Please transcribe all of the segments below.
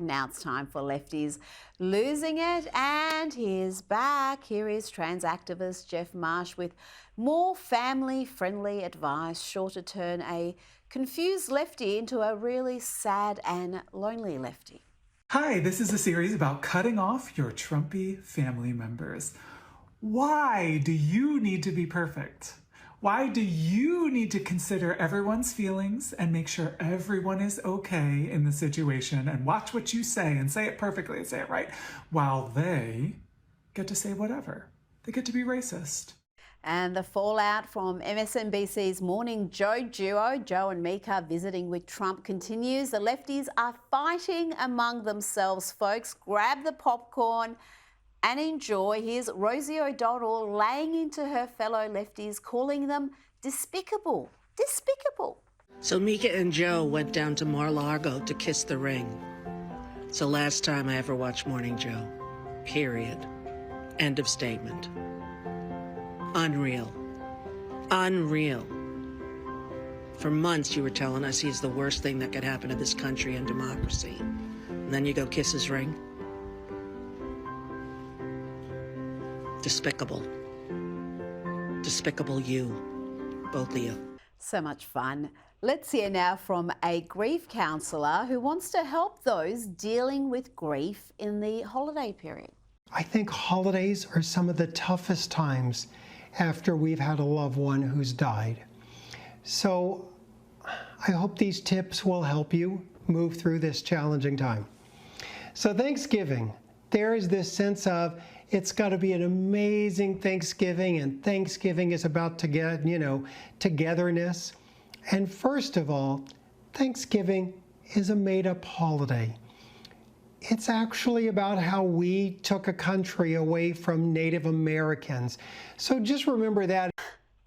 Now it's time for Lefties Losing It, and here's back. Here is trans activist Jeff Marsh with more family-friendly advice, sure to turn a confused lefty into a really sad and lonely lefty. Hi, this is a series about cutting off your Trumpy family members. Why do you need to be perfect? Why do you need to consider everyone's feelings and make sure everyone is okay in the situation and watch what you say and say it perfectly and say it right, while they get to say whatever? They get to be racist. And the fallout from MSNBC's Morning Joe duo, Joe and Mika visiting with Trump, continues. The lefties are fighting among themselves, folks. Grab the popcorn and enjoy. Here's Rosie O'Donnell laying into her fellow lefties, calling them despicable. Despicable. So Mika and Joe went down to Mar-a-Lago to kiss the ring. It's the last time I ever watched Morning Joe. Period. End of statement. Unreal. Unreal. For months you were telling us he's the worst thing that could happen to this country and democracy. And then you go kiss his ring? Despicable. Despicable you. Both of you. So much fun. Let's hear now from a grief counsellor who wants to help those dealing with grief in the holiday period. I think holidays are some of the toughest times after we've had a loved one who's died. So I hope these tips will help you move through this challenging time. So Thanksgiving, there is this sense of it's got to be an amazing Thanksgiving, and Thanksgiving is about togetherness. And first of all, Thanksgiving is a made-up holiday. It's actually about how we took a country away from Native Americans. So just remember that.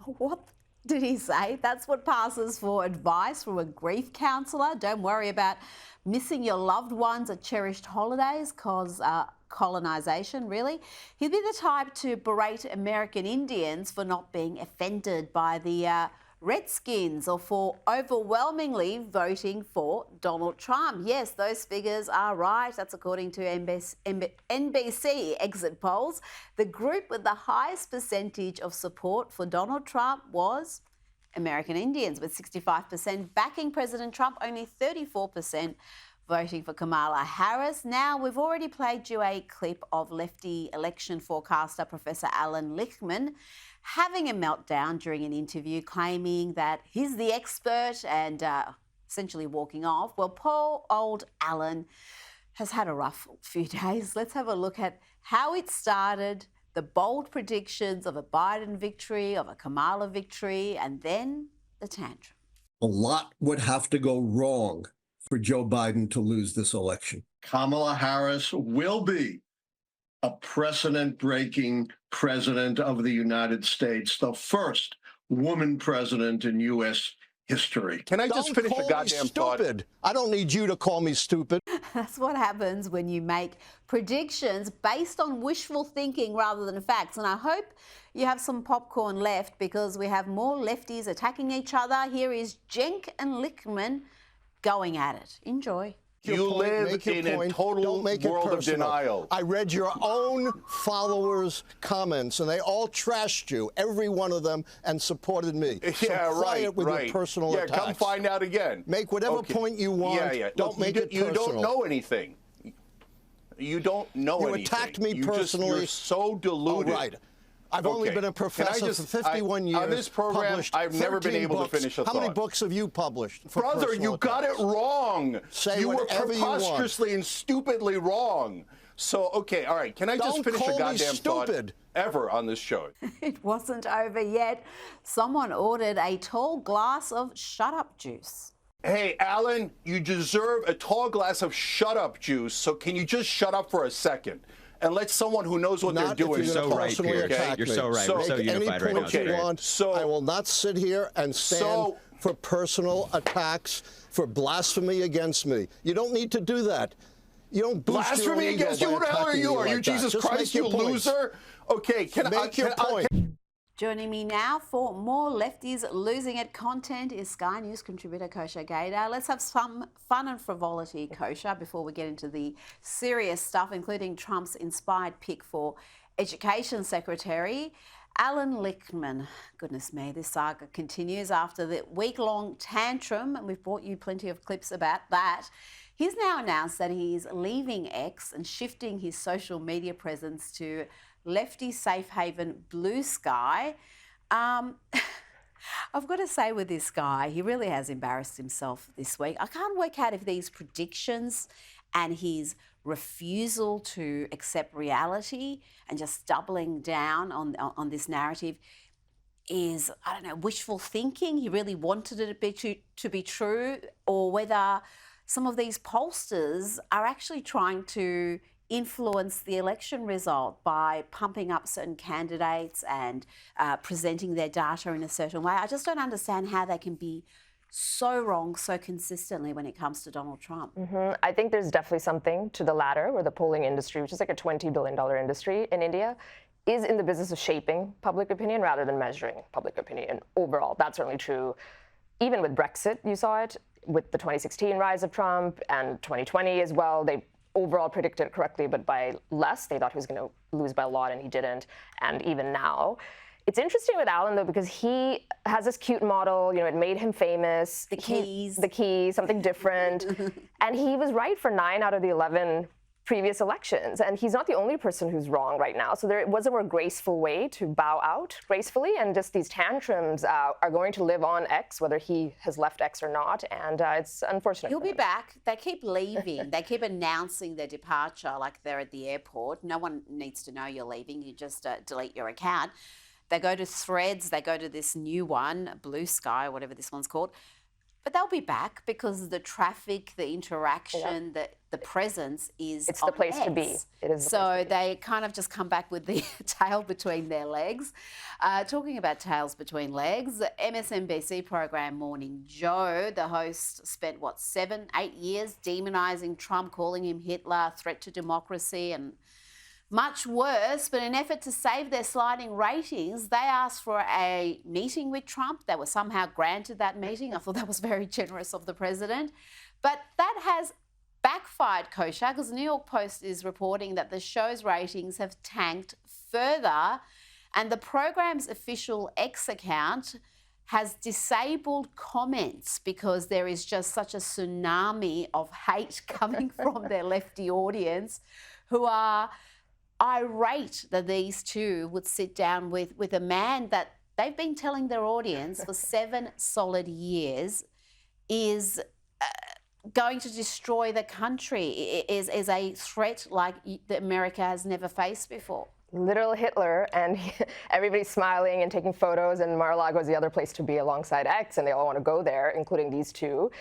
What did he say? That's what passes for advice from a grief counsellor. Don't worry about missing your loved ones at cherished holidays cause colonisation, really. He'd be the type to berate American Indians for not being offended by the Redskins or for overwhelmingly voting for Donald Trump. Yes, those figures are right. That's according to NBC exit polls. The group with the highest percentage of support for Donald Trump was American Indians, with 65% backing President Trump, only 34% voting for Kamala Harris. Now, we've already played you a clip of lefty election forecaster Professor Allan Lichtman having a meltdown during an interview, claiming that he's the expert and essentially walking off. Well, poor old Allan has had a rough few days. Let's have a look at how it started, the bold predictions of a Biden victory, of a Kamala victory, and then the tantrum. A lot would have to go wrong for Joe Biden to lose this election. Kamala Harris will be a precedent-breaking president of the United States, the first woman president in U.S. history. Can I just finish a goddamn thought? I don't need you to call me stupid. That's what happens when you make predictions based on wishful thinking rather than facts. And I hope you have some popcorn left because we have more lefties attacking each other. Here is Cenk and Lichtman going at it. Enjoy. You live in a total world of denial. I read your own followers' comments, and they all trashed you, every one of them, and supported me. Yeah, so quiet with your personal attacks. Come find out again. Make whatever point you want. Don't make it personal. You don't know anything. You don't know anything. You attacked me personally. You're so deluded. Oh, right. I've only been a professor for 51 years. On this program, I've never been able to finish a thought. How many books have you published? Brother, you got it wrong. You were preposterously and stupidly wrong. So, okay, all right. Can I just finish a goddamn thought ever on this show? It wasn't over yet. Someone ordered a tall glass of shut-up juice. Hey, Allan, you deserve a tall glass of shut-up juice, so can you just shut up for a second? And let someone who knows what they're doing. You're so right, Pierre. Okay? You're so right. We're so unified right now. You want. So I will not sit here and stand for personal attacks, for blasphemy against me. You don't need to do that. You don't boost your ego against you? Who the hell are you? Are you Jesus Christ, you loser? Okay, make your point. Joining me now for more Lefties Losing It content is Sky News contributor Kosha Gaetz. Let's have some fun and frivolity, Kosha, before we get into the serious stuff, including Trump's inspired pick for Education Secretary. Allan Lichtman, goodness me, this saga continues after the week-long tantrum, and we've brought you plenty of clips about that. He's now announced that he's leaving X and shifting his social media presence to lefty safe haven Blue Sky. I've got to say with this guy, he really has embarrassed himself this week. I can't work out if these predictions and his refusal to accept reality and just doubling down on this narrative is, I don't know, wishful thinking. He really wanted it to be true, or whether some of these pollsters are actually trying to influence the election result by pumping up certain candidates and presenting their data in a certain way. I just don't understand how they can be so wrong so consistently when it comes to Donald Trump. I think there's definitely something to the latter, where the polling industry, which is like a $20 billion industry in India, is in the business of shaping public opinion rather than measuring public opinion overall. That's certainly true. Even with Brexit, you saw it with the 2016 rise of Trump, and 2020 as well. They overall predicted it correctly, but by less. They thought he was going to lose by a lot, and he didn't. And even now, it's interesting with Allan, though, because he has this cute model. It made him famous. The keys, something different. And he was right for 9 out of the 11 previous elections. And he's not the only person who's wrong right now. So there was a more graceful way to bow out gracefully. And just these tantrums are going to live on X, whether he has left X or not. And it's unfortunate. He'll be back. They keep leaving. They keep announcing their departure like they're at the airport. No one needs to know you're leaving. You just delete your account. They go to Threads. They go to this new one, Blue Sky, whatever this one's called. But they'll be back because the traffic, the interaction, the presence is It's the place X. to be. It is. So they kind of just come back with the tail between their legs. Talking about tails between legs, MSNBC program Morning Joe, the host spent, 7, 8 years demonising Trump, calling him Hitler, threat to democracy, and much worse. But in an effort to save their sliding ratings, they asked for a meeting with Trump. They were somehow granted that meeting. I thought that was very generous of the president. But that has backfired, Kosha, because the New York Post is reporting that the show's ratings have tanked further, and the program's official X account has disabled comments because there is just such a tsunami of hate coming from their lefty audience, who are irate that these two would sit down with a man that they've been telling their audience for 7 solid years is going to destroy the country, is a threat like that America has never faced before. Literal Hitler, and everybody's smiling and taking photos, and Mar-a-Lago is the other place to be alongside X, and they all want to go there, including these two.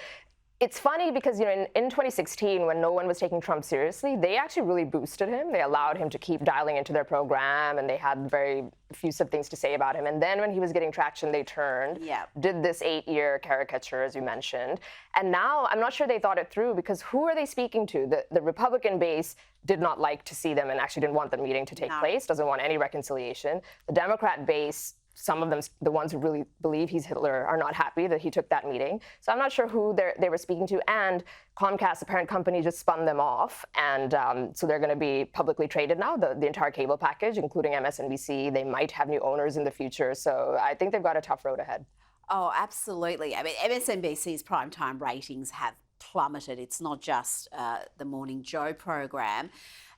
It's funny because, in 2016, when no one was taking Trump seriously, they actually really boosted him. They allowed him to keep dialing into their program, and they had very effusive things to say about him. And then when he was getting traction, they turned, did this 8-year caricature, as you mentioned. And now I'm not sure they thought it through, because who are they speaking to? The Republican base did not like to see them and actually didn't want the meeting to take place, doesn't want any reconciliation. The Democrat base, some of them, the ones who really believe he's Hitler, are not happy that he took that meeting. So I'm not sure who they were speaking to. And Comcast, the parent company, just spun them off. And so they're going to be publicly traded now, the entire cable package, including MSNBC. They might have new owners in the future. So I think they've got a tough road ahead. Oh, absolutely. I mean, MSNBC's primetime ratings have plummeted. It's not just the Morning Joe program.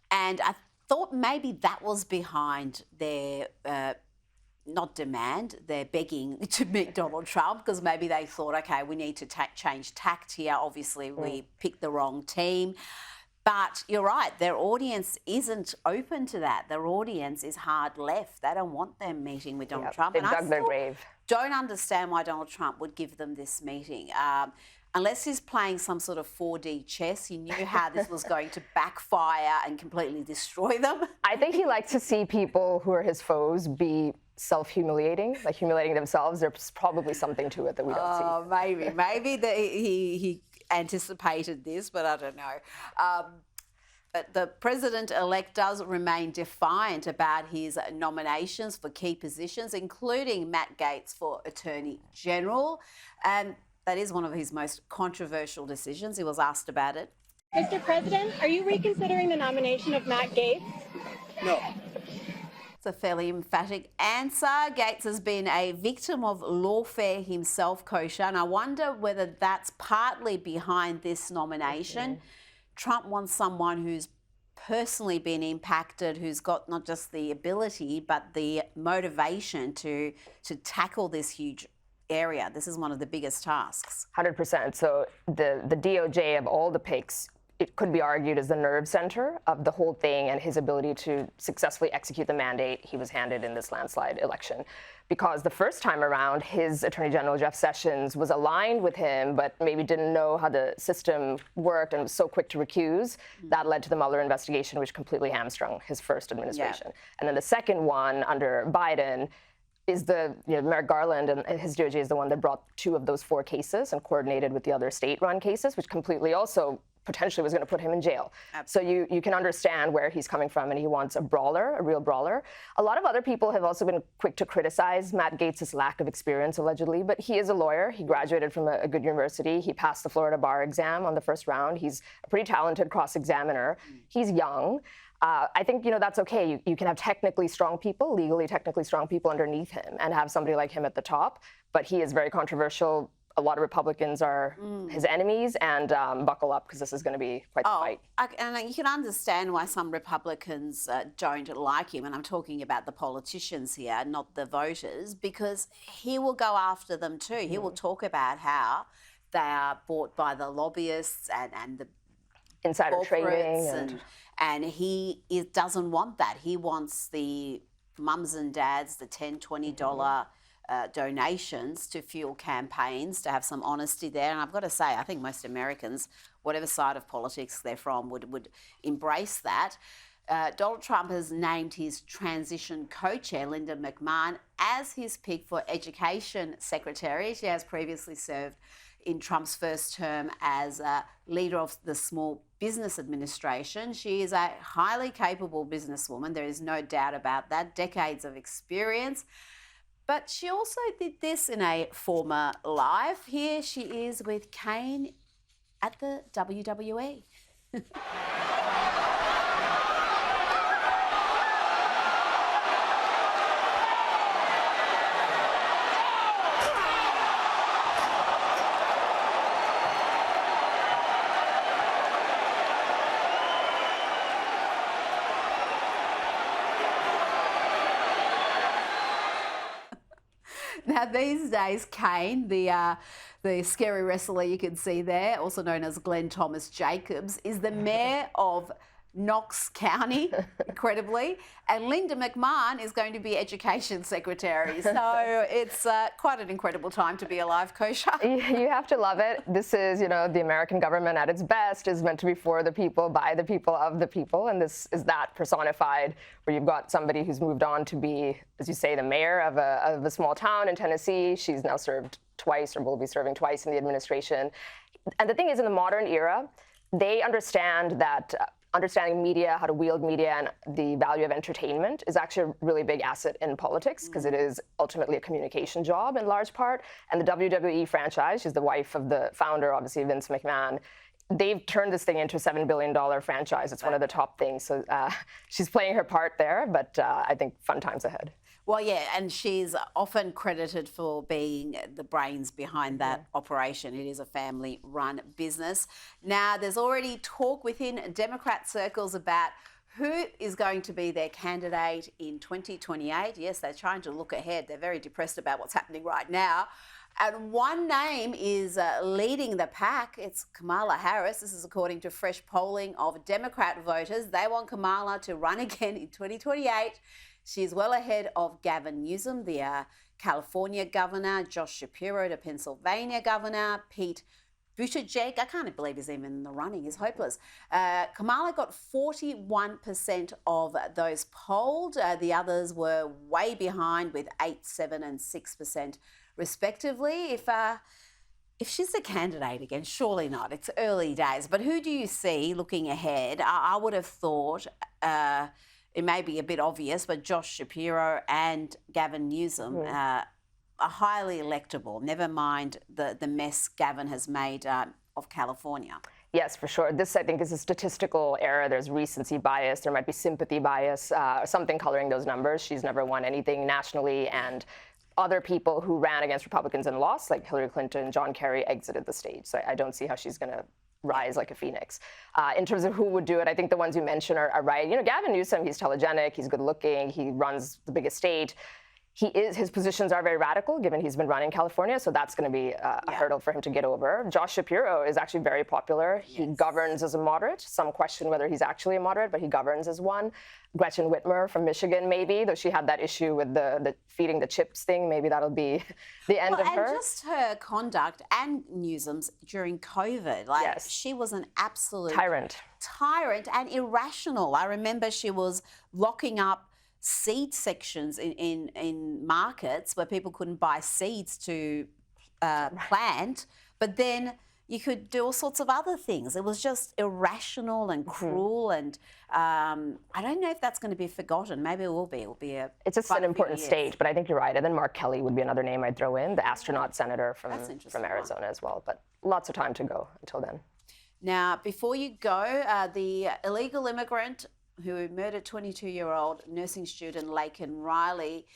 And I thought maybe that was behind their not demand, they're begging to meet Donald Trump, because maybe they thought, okay, we need to change tact here. Obviously, we picked the wrong team. But you're right, their audience isn't open to that. Their audience is hard left. They don't want them meeting with Donald Trump. They've dug their grave. Don't understand why Donald Trump would give them this meeting. Unless he's playing some sort of 4D chess, he knew how this was going to backfire and completely destroy them. I think he likes to see people who are his foes be self-humiliating, like humiliating themselves. There's probably something to it that we don't see. Oh, maybe he anticipated this, but I don't know. But the president-elect does remain defiant about his nominations for key positions, including Matt Gaetz for Attorney General. And that is one of his most controversial decisions. He was asked about it. Mr. President, are you reconsidering the nomination of Matt Gaetz? No. It's a fairly emphatic answer. Gaetz has been a victim of lawfare himself, Kosha, and I wonder whether that's partly behind this nomination. Trump wants someone who's personally been impacted, who's got not just the ability but the motivation to tackle this huge area. This is one of the biggest tasks. 100%. So the DOJ of all the picks, it could be argued as the nerve center of the whole thing and his ability to successfully execute the mandate he was handed in this landslide election. Because the first time around, his Attorney General, Jeff Sessions, was aligned with him, but maybe didn't know how the system worked and was so quick to recuse. That led to the Mueller investigation, which completely hamstrung his first administration. Yeah. And then the second one under Biden is Merrick Garland and his DOJ is the one that brought 2 of those 4 cases and coordinated with the other state-run cases, which completely also potentially was going to put him in jail. Absolutely. So you can understand where he's coming from, and he wants a brawler, a real brawler. A lot of other people have also been quick to criticize Matt Gaetz' lack of experience, allegedly, but he is a lawyer. He graduated from a good university. He passed the Florida bar exam on the first round. He's a pretty talented cross-examiner. He's young. I think, that's okay. You can have technically strong people, legally technically strong people underneath him and have somebody like him at the top, but he is very controversial. A lot of Republicans are his enemies, and buckle up because this is going to be quite the fight. And you can understand why some Republicans don't like him, and I'm talking about the politicians here, not the voters, because he will go after them too. He will talk about how they are bought by the lobbyists and the insider trading. And he doesn't want that. He wants the mums and dads, the $10, $20 donations to fuel campaigns, to have some honesty there. And I've got to say, I think most Americans, whatever side of politics they're from, would embrace that. Donald Trump has named his transition co-chair, Linda McMahon, as his pick for Education Secretary. She has previously served in Trump's first term as leader of the Small Business Administration. She is a highly capable businesswoman. There is no doubt about that. Decades of experience. But she also did this in a former life. Here she is with Kane at the WWE. Now, these days, Kane, the scary wrestler you can see there, also known as Glenn Thomas Jacobs, is the mayor of Knox County, incredibly, and Linda McMahon is going to be Education Secretary. So it's quite an incredible time to be alive, Kosha. You have to love it. This is, the American government at its best is meant to be for the people, by the people, of the people, and this is that personified, where you've got somebody who's moved on to be, as you say, the mayor of a small town in Tennessee. She's now served twice, or will be serving twice in the administration. And the thing is, in the modern era, they understand that understanding media, how to wield media, and the value of entertainment is actually a really big asset in politics, because it is ultimately a communication job in large part. And the WWE franchise, she's the wife of the founder, obviously, Vince McMahon. They've turned this thing into a $7 billion franchise. It's one of the top things. So she's playing her part there, but I think fun times ahead. Well, yeah, and she's often credited for being the brains behind that operation. It is a family-run business. Now, there's already talk within Democrat circles about who is going to be their candidate in 2028. Yes, they're trying to look ahead. They're very depressed about what's happening right now. And one name is leading the pack. It's Kamala Harris. This is according to fresh polling of Democrat voters. They want Kamala to run again in 2028. She's well ahead of Gavin Newsom, the California governor, Josh Shapiro, the Pennsylvania governor, Pete Buttigieg. I can't believe he's even in the running. He's hopeless. Kamala got 41% of those polled. The others were way behind with 8%, 7%, and 6% respectively. If If she's a candidate again, surely not. It's early days. But who do you see looking ahead? I would have thought, it may be a bit obvious, but Josh Shapiro and Gavin Newsom are highly electable, never mind the mess Gavin has made of California. Yes, for sure. This, I think, is a statistical error. There's recency bias. There might be sympathy bias, something coloring those numbers. She's never won anything nationally, and other people who ran against Republicans and lost, like Hillary Clinton, John Kerry, exited the stage. So I don't see how she's going to rise like a phoenix. In terms of who would do it, I think the ones you mentioned are right. You know, Gavin Newsom, he's telegenic, he's good looking, he runs the biggest state. His positions are very radical, given he's been running California, so that's going to be a hurdle for him to get over. Josh Shapiro is actually very popular. He governs as a moderate. Some question whether he's actually a moderate, but he governs as one. Gretchen Whitmer from Michigan, maybe, though she had that issue with the feeding the chips thing. Maybe that'll be the end of her. And just her conduct and Newsom's during COVID. Like, she was an absolute tyrant and irrational. I remember she was locking up seed sections in markets where people couldn't buy seeds to plant, but then you could do all sorts of other things. It was just irrational and cruel, and I don't know if that's going to be forgotten. Maybe it will be. It will be it's just an important stage, but I think you're right. And then Mark Kelly would be another name I'd throw in, the astronaut senator from Arizona as well. But lots of time to go until then. Now, before you go, the illegal immigrant who murdered 22-year-old nursing student Laken Riley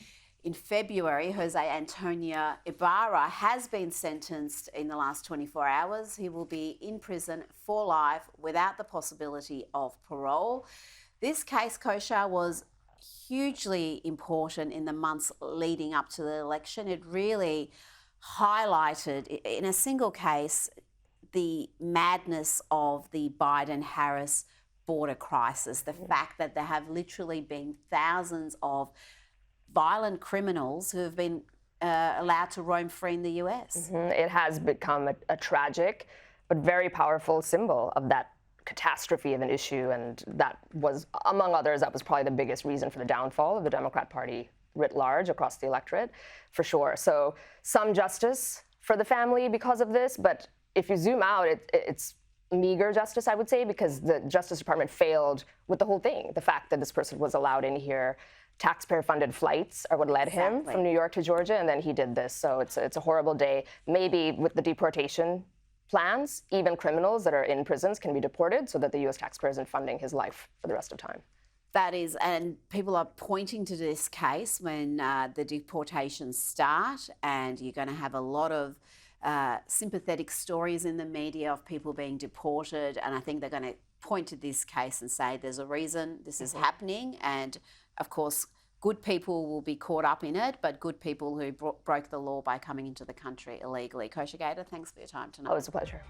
in February, Jose Antonio Ibarra, has been sentenced in the last 24 hours. He will be in prison for life without the possibility of parole. This case, Kosha, was hugely important in the months leading up to the election. It really highlighted, in a single case, the madness of the Biden-Harris border crisis, the fact that there have literally been thousands of violent criminals who have been allowed to roam free in the US. It has become a tragic but very powerful symbol of that catastrophe of an issue, and that was, among others, that was probably the biggest reason for the downfall of the Democrat Party writ large across the electorate, for sure. So some justice for the family because of this, but if you zoom out, it's meager justice, I would say, because the Justice Department failed with the whole thing. The fact that this person was allowed in here, taxpayer-funded flights are what led him from New York to Georgia, and then he did this. So it's a horrible day. Maybe with the deportation plans, even criminals that are in prisons can be deported so that the U.S. taxpayer isn't funding his life for the rest of time. That is, and people are pointing to this case when the deportations start, and you're going to have a lot of sympathetic stories in the media of people being deported, and I think they're going to point to this case and say there's a reason this is happening, and of course good people will be caught up in it, but good people who broke the law by coming into the country illegally. Kosha Gaeta, thanks for your time tonight. Oh, it was a pleasure.